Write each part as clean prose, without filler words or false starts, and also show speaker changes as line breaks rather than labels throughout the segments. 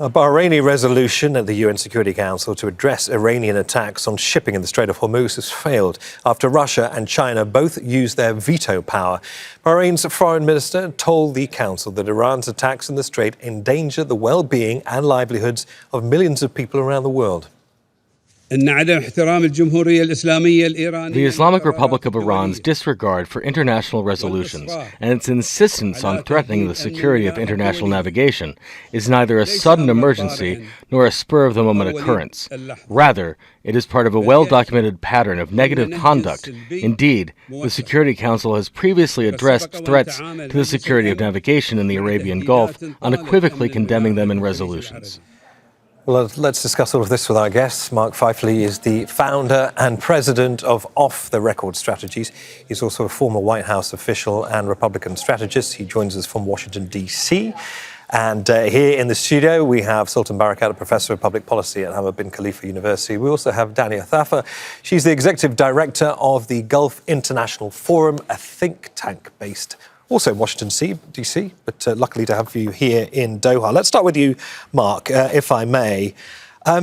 A Bahraini resolution at the UN Security Council to address Iranian attacks on shipping in the Strait of Hormuz has failed after Russia and China both used their veto power. Bahrain's foreign minister told the council that Iran's attacks in the Strait endanger the well-being and livelihoods of millions of people around the world.
The Islamic Republic of Iran's disregard for international resolutions and its insistence on threatening the security of international navigation is neither a sudden emergency nor a spur-of-the-moment occurrence. Rather, it is part of a well-documented pattern of negative conduct. Indeed, the Security Council has previously addressed threats to the security of navigation in the Arabian Gulf, unequivocally condemning them in resolutions.
Well, let's discuss all of this with our guests. Mark Pfeifle is the founder and president of Off the Record Strategies. He's also a former White House official and Republican strategist. He joins us from Washington, D.C. And here in the studio, we have Sultan Barakat, a professor of public policy at Hamad bin Khalifa University. We also have Dania Thafer. She's the executive director of the Gulf International Forum, a think tank based also in Washington, D.C., but luckily to have you here in Doha. Let's start with you, Mark, if I may. I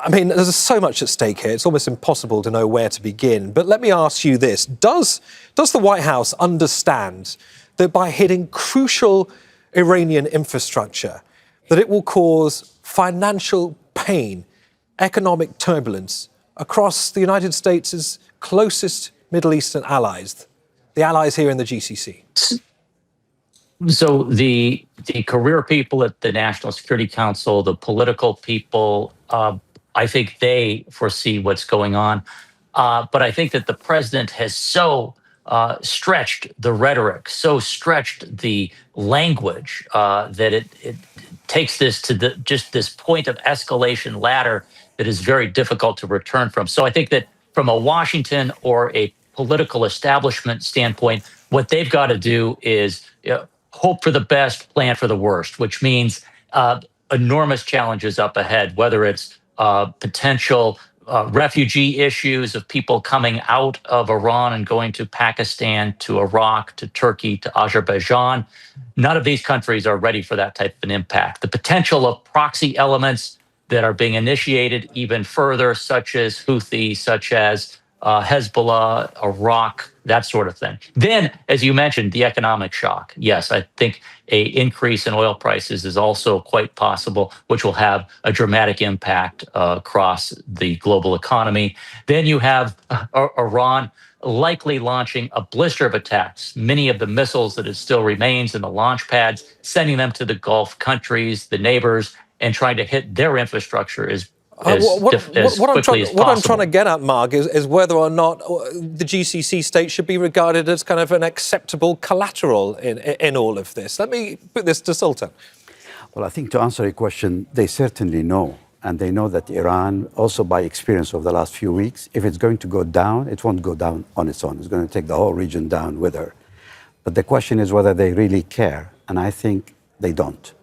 mean, there's so much at stake here. It's almost impossible to know where to begin. But let me ask you this. Does the White House understand that by hitting crucial Iranian infrastructure, that it will cause financial pain, economic turbulence across the United States' closest Middle Eastern allies, the allies here in the GCC?
So the career people at the National Security Council, the political people, I think they foresee what's going on. But I think that the president has so stretched the rhetoric, so stretched the language that it takes this to just this point of escalation ladder that is very difficult to return from. So I think that from a Washington or a political establishment standpoint, what they've got to do is hope for the best, plan for the worst, which means enormous challenges up ahead, whether it's potential refugee issues of people coming out of Iran and going to Pakistan, to Iraq, to Turkey, to Azerbaijan. None of these countries are ready for that type of an impact. The potential of proxy elements that are being initiated even further, such as Houthi, such as Hezbollah, Iraq, that sort of thing. Then, as you mentioned, the economic shock. Yes, I think an increase in oil prices is also quite possible, which will have a dramatic impact across the global economy. Then you have Iran likely launching a blister of attacks. Many of the missiles that it still remains in the launch pads, sending them to the Gulf countries, the neighbors, and trying to hit their infrastructure is what
I'm trying to get at, Mark, is whether or not the GCC states should be regarded as kind of an acceptable collateral in all of this. Let me put this to Sultan.
Well, I think to answer your question, they certainly know. And they know that Iran, also by experience over the last few weeks, if it's going to go down, it won't go down on its own. It's going to take the whole region down with her. But the question is whether they really care. And I think they don't.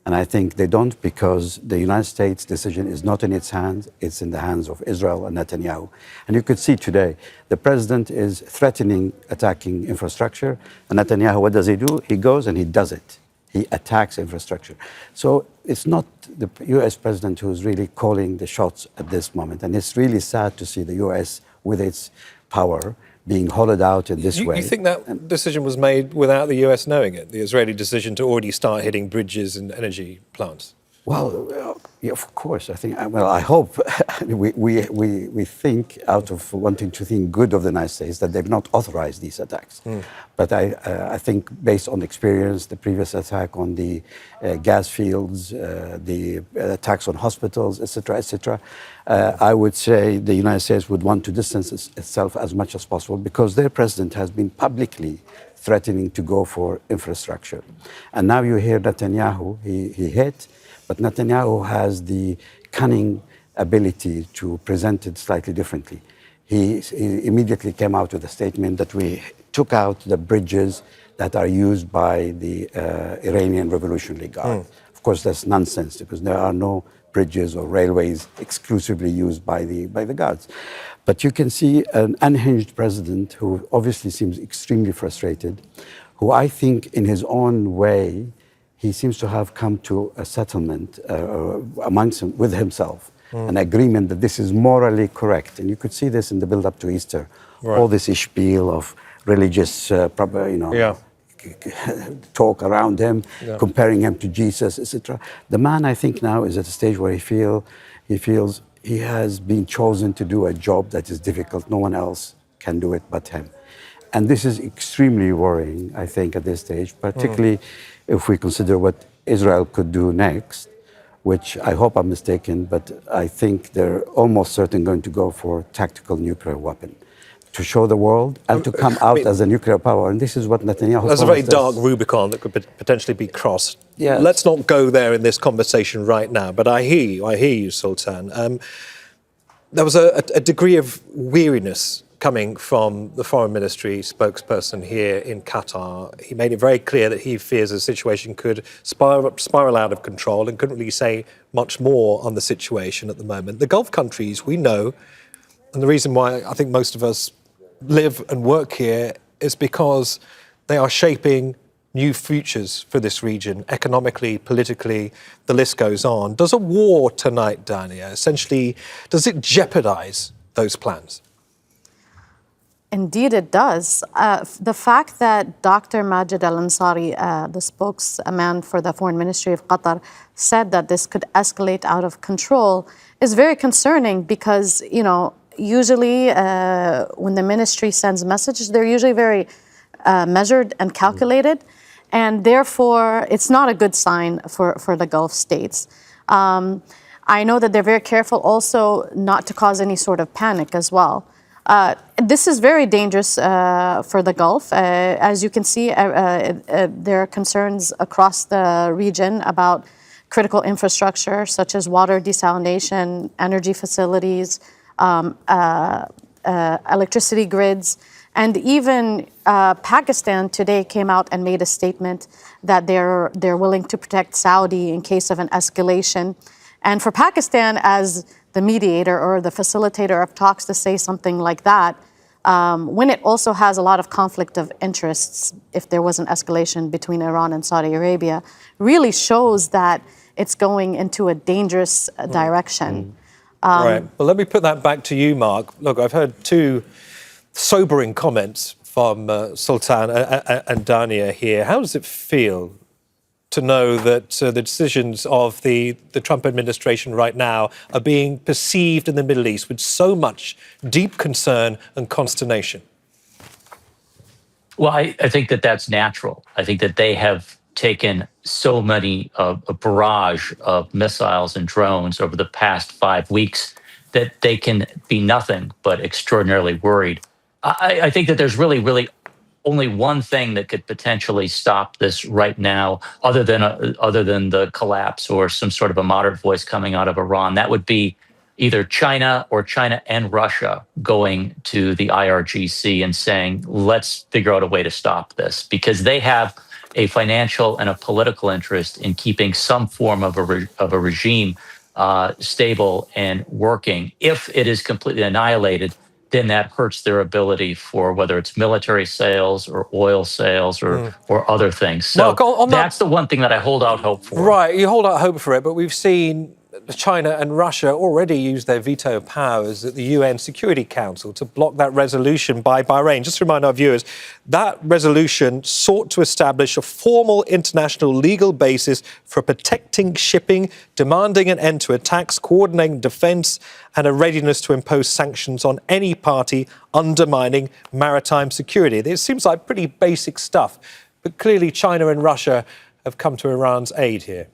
And I think they don't because the United States decision is not in its hands, it's in the hands of Israel and Netanyahu. And you could see today, the president is threatening attacking infrastructure. And Netanyahu, what does he do? He goes and he does it. He attacks infrastructure. So it's not the U.S. president who's really calling the shots at this moment. And it's really sad to see the U.S. with its power being hollowed out in this way.
You think that decision was made without the US knowing it, the Israeli decision to already start hitting bridges and energy plants?
Well, yeah, of course. I think. Well, I hope we think out of wanting to think good of the United States that they've not authorized these attacks. But I think, based on experience, the previous attack on the gas fields, the attacks on hospitals, etc., I would say the United States would want to distance itself as much as possible because their president has been publicly threatening to go for infrastructure, and now you hear Netanyahu. He hit. But Netanyahu has the cunning ability to present it slightly differently. He immediately came out with a statement that we took out the bridges that are used by the Iranian Revolutionary Guard. Of course, that's nonsense because there are no bridges or railways exclusively used by the guards. But you can see an unhinged president who obviously seems extremely frustrated, who I think in his own way, he seems to have come to a settlement with himself, an agreement that this is morally correct. And you could see this in the build-up to Easter, all this spiel of religious, talk around him, comparing him to Jesus, etc. The man, I think, now is at a stage where he feels he has been chosen to do a job that is difficult. No one else can do it but him. And this is extremely worrying, I think, at this stage, particularly if we consider what Israel could do next, which I hope I'm mistaken, but I think they're almost certain going to go for tactical nuclear weapon to show the world and to come out as a nuclear power. And this is what Netanyahu
That's a very dark Rubicon that could potentially be crossed.
Yeah.
Let's not go there in this conversation right now, but I hear you, Sultan. There was a degree of weariness coming from the foreign ministry spokesperson here in Qatar. He made it very clear that he fears the situation could spiral out of control and couldn't really say much more on the situation at the moment. The Gulf countries, we know, and the reason why I think most of us live and work here is because they are shaping new futures for this region, economically, politically, the list goes on. Does a war tonight, Dania, essentially, does it jeopardize those plans?
Indeed, it does. The fact that Dr. Majid Al-Ansari, the spokesman for the Foreign Ministry of Qatar, said that this could escalate out of control is very concerning because, usually when the ministry sends messages, they're usually very measured and calculated, and therefore it's not a good sign for the Gulf states. I know that they're very careful also not to cause any sort of panic as well. This is very dangerous for the Gulf. As you can see, there are concerns across the region about critical infrastructure such as water desalination, energy facilities, electricity grids, and even Pakistan today came out and made a statement that they're willing to protect Saudi in case of an escalation. And for Pakistan, as the mediator or the facilitator of talks, to say something like that, when it also has a lot of conflict of interests, if there was an escalation between Iran and Saudi Arabia, really shows that it's going into a dangerous direction.
Right. Well, let me put that back to you, Mark. Look, I've heard two sobering comments from Sultan and Dania here. How does it feel to know that the decisions of the Trump administration right now are being perceived in the Middle East with so much deep concern and consternation?
Well, I think that that's natural. I think that they have taken so many, a barrage of missiles and drones over the past 5 weeks that they can be nothing but extraordinarily worried. I think that there's really only one thing that could potentially stop this right now, other than the collapse or some sort of a moderate voice coming out of Iran. That would be either China or China and Russia going to the IRGC and saying, let's figure out a way to stop this, because they have a financial and a political interest in keeping some form of a regime stable and working. If it is completely annihilated, then that hurts their ability for whether it's military sales or oil sales or other things. So
Mark,
that's the one thing that I hold out hope for.
Right, you hold out hope for it, but we've seen China and Russia already use their veto powers at the UN Security Council to block that resolution by Bahrain. Just to remind our viewers, that resolution sought to establish a formal international legal basis for protecting shipping, demanding an end to attacks, coordinating defence, and a readiness to impose sanctions on any party undermining maritime security. It seems like pretty basic stuff, but clearly China and Russia have come to Iran's aid here.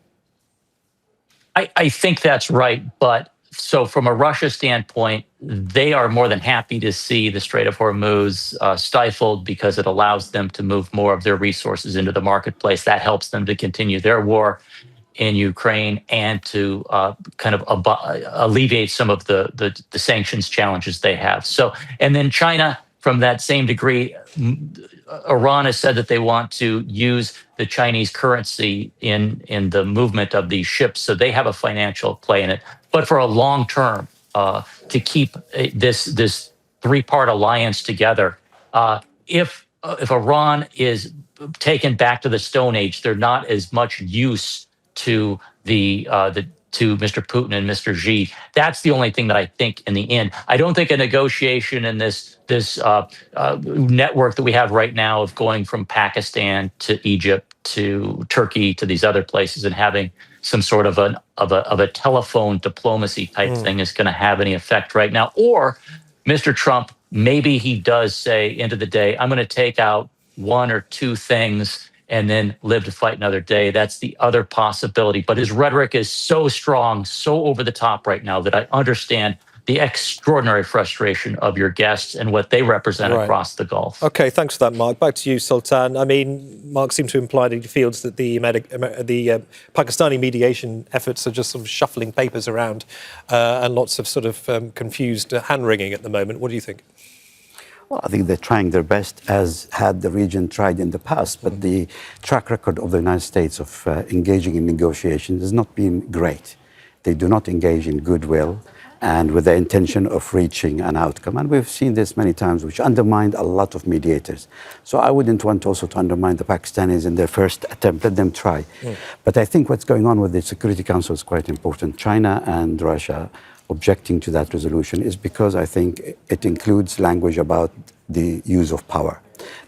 I think that's right. But so from a Russia standpoint, they are more than happy to see the Strait of Hormuz stifled because it allows them to move more of their resources into the marketplace. That helps them to continue their war in Ukraine and to kind of alleviate some of the sanctions challenges they have. So, and then China, from that same degree, Iran has said that they want to use the Chinese currency in the movement of these ships, so they have a financial play in it. But for a long term, to keep this three-part alliance together, if Iran is taken back to the Stone Age. They're not as much use to to Mr. Putin and Mr. Xi. That's the only thing that I think in the end. I don't think a negotiation in this network that we have right now of going from Pakistan to Egypt to Turkey to these other places and having some sort of a telephone diplomacy type thing is going to have any effect right now. Or Mr. Trump, maybe he does say, end of the day, I'm going to take out one or two things and then live to fight another day. That's the other possibility. But his rhetoric is so strong, so over the top right now that I understand the extraordinary frustration of your guests and what they represent across the Gulf.
Okay, thanks for that, Mark. Back to you, Sultan. I mean, Mark seemed to imply that he feels that the Pakistani mediation efforts are just sort of shuffling papers around and lots of sort of confused hand-wringing at the moment. What do you think?
Well, I think they're trying their best, as had the region tried in the past, but the track record of the United States of engaging in negotiations has not been great. They do not engage in goodwill and with the intention of reaching an outcome. And we've seen this many times, which undermined a lot of mediators. So I wouldn't want also to undermine the Pakistanis in their first attempt. Let them try. But I think what's going on with the Security Council is quite important. China and Russia objecting to that resolution is because I think it includes language about the use of power,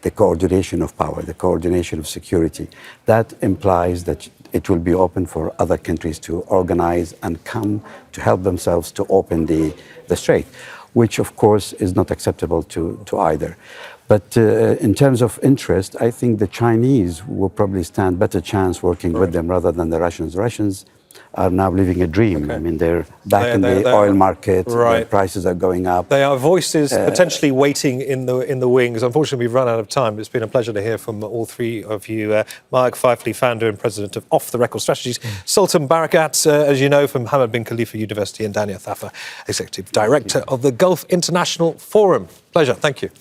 the coordination of power, the coordination of security. That implies that it will be open for other countries to organize and come to help themselves to open the Strait, which of course is not acceptable to either. But in terms of interest, I think the Chinese will probably stand better chance working with them rather than the Russians. Russians are now living a dream. I mean, they're back in the oil market. Their prices are going up.
They are voices potentially waiting in the wings. Unfortunately, we've run out of time. It's been a pleasure to hear from all three of you. Mark Pfeifle, founder and president of Off the Record Strategies. Sultan Barakat, as you know, from Hamad bin Khalifa University, and Dania Thafer, executive director of the Gulf International Forum. Pleasure. Thank you.